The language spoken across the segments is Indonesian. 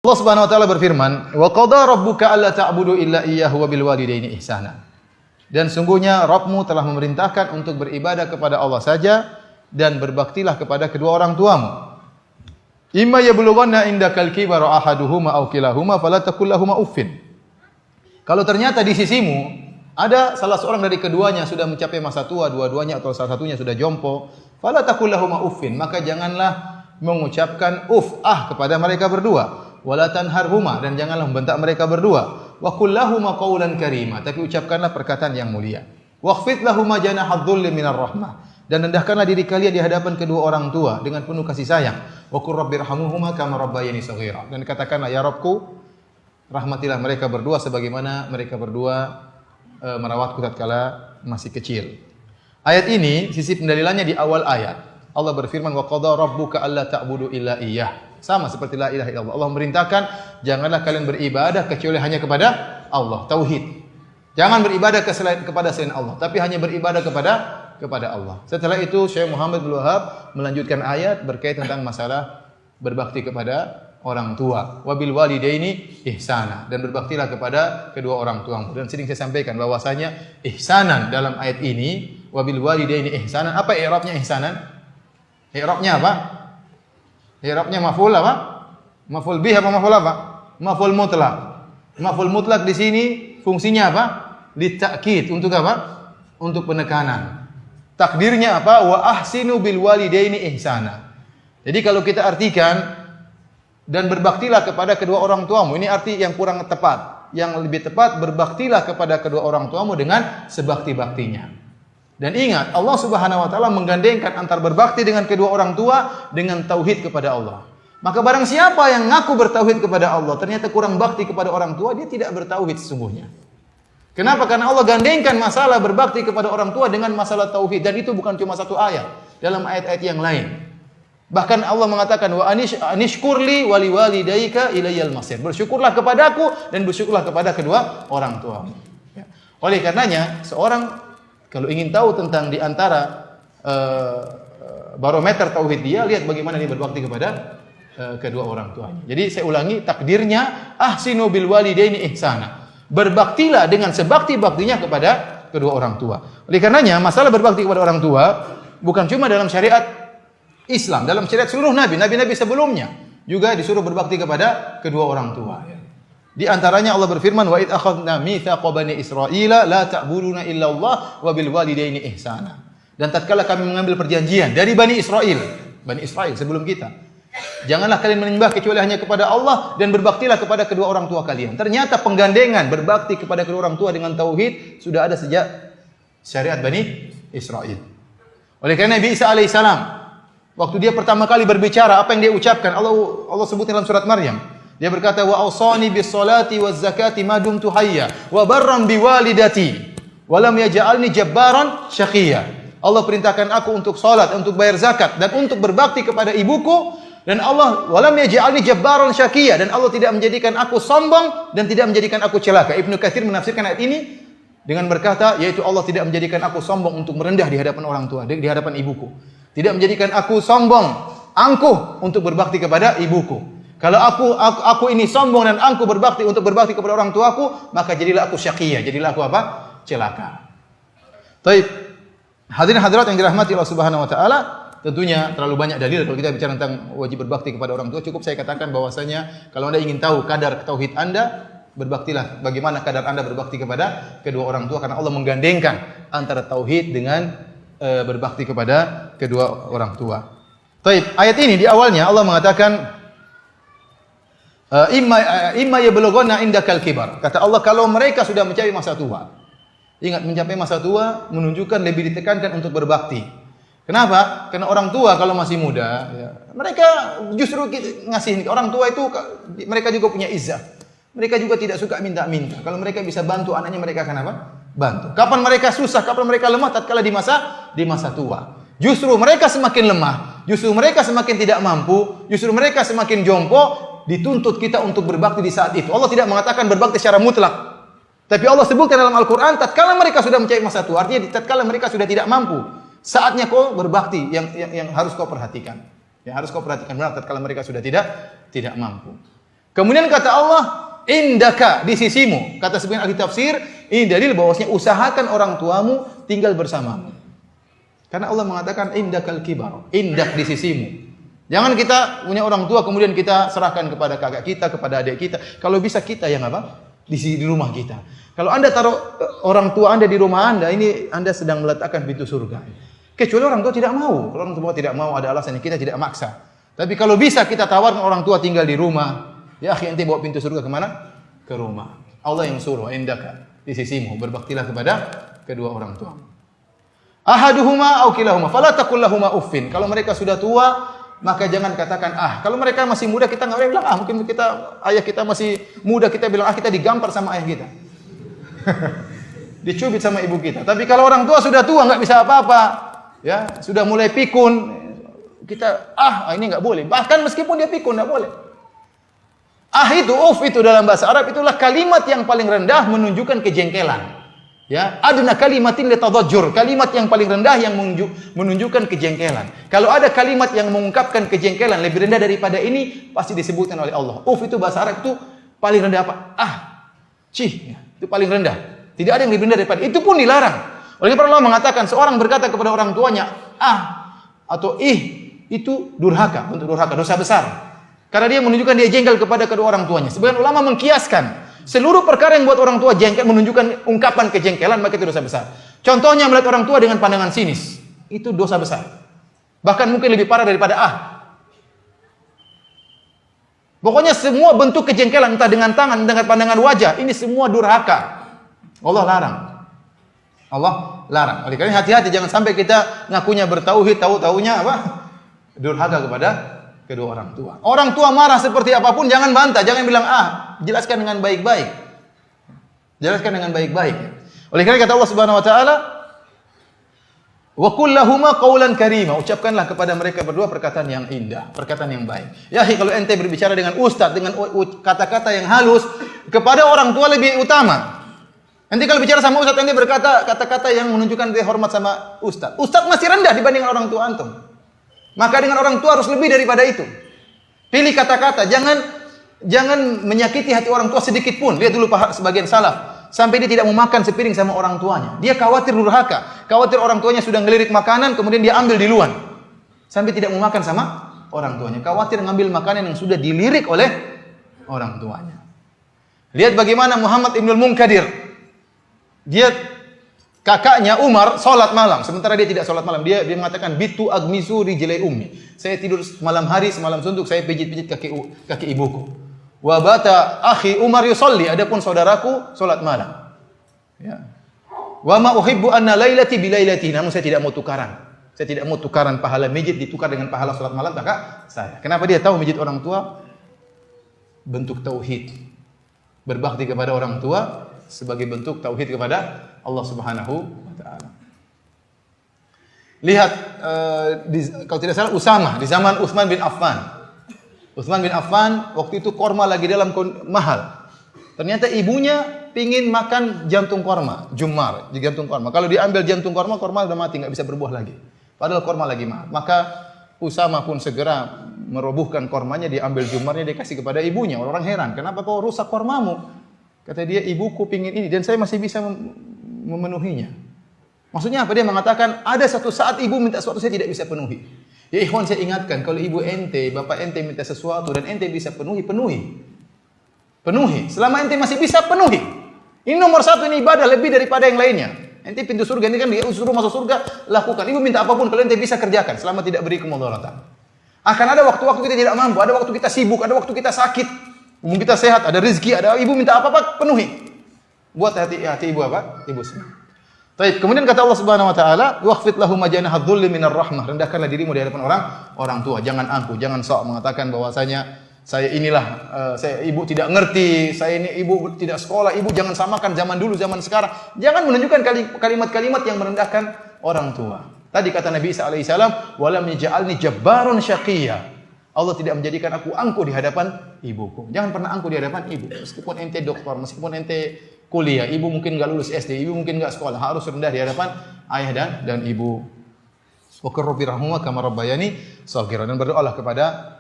Allah Subhanahu wa taala berfirman, "Wa qada rabbuka alla ta'budu illa iyyahu wa bil walidaini ihsana." Dan sungguhnya Rabbmu telah memerintahkan untuk beribadah kepada Allah saja dan berbaktilah kepada kedua orang tuamu. Imma yablughanna indakal kibara ahaduhuma aw kilahuma fala taqul lahumu uffin. Kalau ternyata di sisimu ada salah seorang dari keduanya sudah mencapai masa tua, dua-duanya atau salah satunya sudah jompo, fala taqul lahumu uffin, maka janganlah mengucapkan kepada mereka berdua. Wala tanharhuma, dan janganlah membentak mereka berdua. Wa qul lahuma qawlan karima, tapi ucapkanlah perkataan yang mulia. Wakhfid lahuma janahadh dhulli minar rahmah, dan rendahkanlah diri kalian di hadapan kedua orang tua dengan penuh kasih sayang. Wa qur rabbirhamhuma kama rabbayani shaghira, dan katakanlah ya Rabbku, rahmatilah mereka berdua sebagaimana mereka berdua merawatku tatkala masih kecil. Ayat ini sisi pendalilannya di awal ayat. Allah berfirman wa qada rabbuka alla ta'budu illa iyyah. Sama seperti la ilaha illallah. Allah memerintahkan janganlah kalian beribadah kecuali hanya kepada Allah, tauhid. Jangan beribadah kepada selain Allah, tapi hanya beribadah kepada Allah. Setelah itu Syekh Muhammad bin Wahab melanjutkan ayat berkaitan tentang masalah berbakti kepada orang tua. Wabil walidaini ihsana, dan berbaktilah kepada kedua orang tuamu. Dan sering saya sampaikan bahwasanya ihsanan dalam ayat ini, wabil walidaini ihsanan, apa i'rabnya ihsanan? I'rabnya apa? I'rabnya maf'ul apa? Maf'ul bih apa maf'ul apa? Maf'ul mutlaq. Maf'ul mutlaq di sini fungsinya apa? Litakid, untuk apa? Untuk penekanan. Takdirnya apa? Wa ahsinu bil walidaini ihsana. Jadi kalau kita artikan dan berbaktilah kepada kedua orang tuamu, ini arti yang kurang tepat. Yang lebih tepat, berbaktilah kepada kedua orang tuamu dengan sebakti-baktinya. Dan ingat, Allah Subhanahu wa taala menggandengkan antar berbakti dengan kedua orang tua dengan tauhid kepada Allah. Maka barang siapa yang ngaku bertauhid kepada Allah, ternyata kurang bakti kepada orang tua, dia tidak bertauhid sesungguhnya. Kenapa? Karena Allah gandengkan masalah berbakti kepada orang tua dengan masalah tauhid, dan itu bukan cuma satu ayat, dalam ayat-ayat yang lain. Bahkan Allah mengatakan wa anishkurli wali walidayka ilayyal masir. Bersyukurlah kepadaku dan bersyukurlah kepada kedua orang tuamu. Ya. Oleh karenanya, seorang kalau ingin tahu tentang di antara barometer tauhid dia, lihat bagaimana dia berbakti kepada kedua orang tuanya. Jadi saya ulangi, takdirnya ahsinu bil walidaini ihsana. Berbaktilah dengan sebakti-baktinya kepada kedua orang tua. Oleh karenanya, masalah berbakti kepada orang tua bukan cuma dalam syariat Islam, dalam syariat seluruh nabi-nabi sebelumnya juga disuruh berbakti kepada kedua orang tua. Di antaranya Allah berfirman wa id akhadna mitsaqa bani Israila la ta'buduna illa Allah wa bil walidaini ihsana. Dan tatkala kami mengambil perjanjian dari Bani Israel sebelum kita, janganlah kalian menyembah kecuali hanya kepada Allah dan berbaktilah kepada kedua orang tua kalian. Ternyata penggandengan berbakti kepada kedua orang tua dengan tauhid sudah ada sejak syariat Bani Israel. Oleh karena Nabi Isa alaihissalam, waktu dia pertama kali berbicara, apa yang dia ucapkan? Allah sebutkan dalam surat Maryam. Dia berkata wa awsani bis salati waz zakati ma dumtu hayya wa barran bi walidati wa lam yaj'alni jabbaran syaqiyya. Allah perintahkan aku untuk salat, untuk bayar zakat dan untuk berbakti kepada ibuku, dan Allah wa lam yaj'alni jabbaran syaqiyya, dan Allah tidak menjadikan aku sombong dan tidak menjadikan aku celaka. Ibnu Katsir menafsirkan ayat ini dengan berkata, yaitu Allah tidak menjadikan aku sombong untuk merendah di hadapan orang tua, di hadapan ibuku. Tidak menjadikan aku sombong, angkuh untuk berbakti kepada ibuku. Kalau aku ini sombong dan angkuh untuk berbakti kepada orang tuaku, maka jadilah aku syaqiyah, jadilah aku apa? Celaka. Baik. Hadirin hadirat yang dirahmati Allah Subhanahu wa taala, tentunya terlalu banyak dalil kalau kita bicara tentang wajib berbakti kepada orang tua. Cukup saya katakan bahwasanya kalau Anda ingin tahu kadar tauhid Anda, berbaktilah bagaimana kadar Anda berbakti kepada kedua orang tua, karena Allah menggandengkan antara tauhid dengan berbakti kepada kedua orang tua. Baik, ayat ini di awalnya Allah mengatakan imma yablughanna indakal kibar. Kata Allah, kalau mereka sudah mencapai masa tua. Ingat, mencapai masa tua menunjukkan lebih ditekankan untuk berbakti. Kenapa? Karena orang tua kalau masih muda, ya, mereka justru ngasih. Orang tua itu mereka juga punya izzah. Mereka juga tidak suka minta-minta. Kalau mereka bisa bantu anaknya, mereka akan apa? Bantu. Kapan mereka susah, kapan mereka lemah, tatkala di masa tua. Justru mereka semakin lemah, justru mereka semakin tidak mampu, justru mereka semakin jompo. Dituntut kita untuk berbakti di saat itu. Allah tidak mengatakan berbakti secara mutlak. Tapi Allah sebutkan dalam Al-Quran, tatkala mereka sudah mencapai masa tua, artinya tatkala mereka sudah tidak mampu, saatnya kau berbakti yang harus kau perhatikan. Yang harus kau perhatikan benar tatkala mereka sudah tidak mampu. Kemudian kata Allah, indaka, di sisimu. Kata sebagian ahli tafsir, ini dalil bahwasanya usahakan orang tuamu tinggal bersamamu. Karena Allah mengatakan indakal kibar, indak di sisimu. Jangan kita punya orang tua kemudian kita serahkan kepada kakak kita, kepada adik kita. Kalau bisa kita yang apa? Di rumah kita. Kalau Anda taruh orang tua Anda di rumah Anda, ini Anda sedang meletakkan pintu surga. Kecuali orang tua tidak mau. Kalau orang tua tidak mau ada alasan, kita tidak maksa. Tapi kalau bisa kita tawarkan orang tua tinggal di rumah. Ya akhi, ente bawa pintu surga kemana? Ke rumah. Allah yang suruh, indaka, di sisimu, berbaktilah kepada kedua orang tua. Ahaduhuma au kilahuma, fala taqul lahumā uffin. Kalau mereka sudah tua, maka jangan katakan ah. Kalau mereka masih muda, kita enggak boleh bilang ah. Mungkin ayah kita masih muda, kita bilang ah, kita digampar sama ayah kita. Dicubit sama ibu kita. Tapi kalau orang tua sudah tua, enggak bisa apa-apa, ya, sudah mulai pikun, kita ini enggak boleh. Bahkan meskipun dia pikun enggak boleh. Ah itu, itu dalam bahasa Arab itulah kalimat yang paling rendah menunjukkan kejengkelan. Ya, adna kalimatin litadajjur, kalimat yang paling rendah yang menunjukkan kejengkelan. Kalau ada kalimat yang mengungkapkan kejengkelan lebih rendah daripada ini, pasti disebutkan oleh Allah. Itu bahasa Arab itu paling rendah apa? Ya, itu paling rendah. Tidak ada yang lebih rendah daripada itu pun dilarang. Oleh karena Allah mengatakan seorang berkata kepada orang tuanya atau itu durhaka, untuk durhaka, dosa besar. Karena dia menunjukkan dia jengkel kepada kedua orang tuanya. Sebagian ulama mengkiaskan seluruh perkara yang buat orang tua jengkel menunjukkan ungkapan kejengkelan, maka itu dosa besar. Contohnya melihat orang tua dengan pandangan sinis, itu dosa besar. Bahkan mungkin lebih parah daripada Pokoknya semua bentuk kejengkelan, entah dengan tangan, dengan pandangan wajah, ini semua durhaka. Allah larang. Allah larang. Oleh karena hati-hati, jangan sampai kita ngakunya bertauhid, tahu-taunya durhaka kepada kedua orang tua. Orang tua marah seperti apapun jangan bantah, jangan bilang jelaskan dengan baik-baik. Jelaskan dengan baik-baik. Oleh karena kata Allah Subhanahu wa taala, wa qul lahumā qawlan karīma, ucapkanlah kepada mereka berdua perkataan yang indah, perkataan yang baik. Ya, kalau ente berbicara dengan ustaz dengan kata-kata yang halus kepada orang tua lebih utama. Nanti kalau bicara sama ustaz ente berkata kata-kata yang menunjukkan dia hormat sama ustaz. Ustaz masih rendah dibanding orang tua antum. Maka dengan orang tua harus lebih daripada itu. Pilih kata-kata, jangan menyakiti hati orang tua sedikit pun. Lihat dulu sebagian salaf, sampai dia tidak mau makan sepiring sama orang tuanya. Dia khawatir durhaka, khawatir orang tuanya sudah ngelirik makanan, kemudian dia ambil di luar. Sampai tidak mau makan sama orang tuanya. Khawatir ngambil makanan yang sudah dilirik oleh orang tuanya. Lihat bagaimana Muhammad Ibnul Munkadir. Dia kakaknya Umar salat malam, sementara dia tidak salat malam. Dia mengatakan bitu agmisu rijlai ummi. Saya tidur malam hari semalam suntuk, saya pijit-pijit kaki ibuku. Wa bata akhi Umar yusalli, adapun saudaraku salat malam. Ya. Wa ma uhibbu anna lailati bi lailati, namun saya tidak mau tukaran. Saya tidak mau tukaran pahala mijit ditukar dengan pahala salat malam kakak saya. Kenapa dia tahu mijit orang tua? Bentuk tauhid. Berbakti kepada orang tua sebagai bentuk tauhid kepada Allah Subhanahu wa taala. Lihat kalau tidak salah Usamah di zaman Utsman bin Affan. Utsman bin Affan waktu itu korma lagi dalam mahal. Ternyata ibunya pingin makan jantung korma, jumar, jantung korma. Kalau diambil jantung korma udah mati, enggak bisa berbuah lagi. Padahal korma lagi mahal. Maka Usamah pun segera merobohkan kormanya, diambil jumarnya, dikasih kepada ibunya. Orang heran, kenapa kau rusak kormamu? Kata dia, ibuku pingin ini dan saya masih bisa memenuhinya. Maksudnya apa? Dia mengatakan ada satu saat ibu minta sesuatu saya tidak bisa penuhi. Ya ikhwan, saya ingatkan kalau ibu ente, bapak ente minta sesuatu dan ente bisa penuhi. Selama ente masih bisa penuhi. Ini nomor satu, ini ibadah lebih daripada yang lainnya. Ente pintu surga ini kan dia suruh masuk surga, lakukan. Ibu minta apapun kalau ente bisa kerjakan selama tidak beri kemudaratan. Akan ada waktu-waktu kita tidak mampu, ada waktu kita sibuk, ada waktu kita sakit. Umum kita sehat, ada rezeki, ada ibu minta apa-apa penuhi. Buat hati ibu apa? Ibu senang. Baik, kemudian kata Allah Subhanahu wa taala, "Wakhfid lahum majanaha dhulli minar rahmah." Rendahkanlah dirimu di hadapan orang tua. Jangan angkuh, jangan sok mengatakan bahwasanya saya inilah saya ibu tidak ngerti, saya ini ibu tidak sekolah, ibu jangan samakan zaman dulu zaman sekarang. Jangan menunjukkan kalimat-kalimat yang merendahkan orang tua. Tadi kata Nabi Isa alaihissalam, "Wa lam yaj'alni jabbarun syaqiyya." Allah tidak menjadikan aku angkuh di hadapan ibuku. Jangan pernah angkuh di hadapan ibu. Meskipun ente doktor, meskipun ente kuliah, ibu mungkin enggak lulus SD, ibu mungkin enggak sekolah, harus rendah di hadapan ayah dan ibu. Wa qur rabbi rahmuhuma kama rabbayani shaghira, dan berdoalah kepada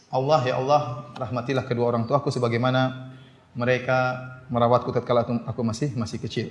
Allah, ya Allah, rahmatilah kedua orang tuaku sebagaimana mereka merawatku tatkala aku masih kecil.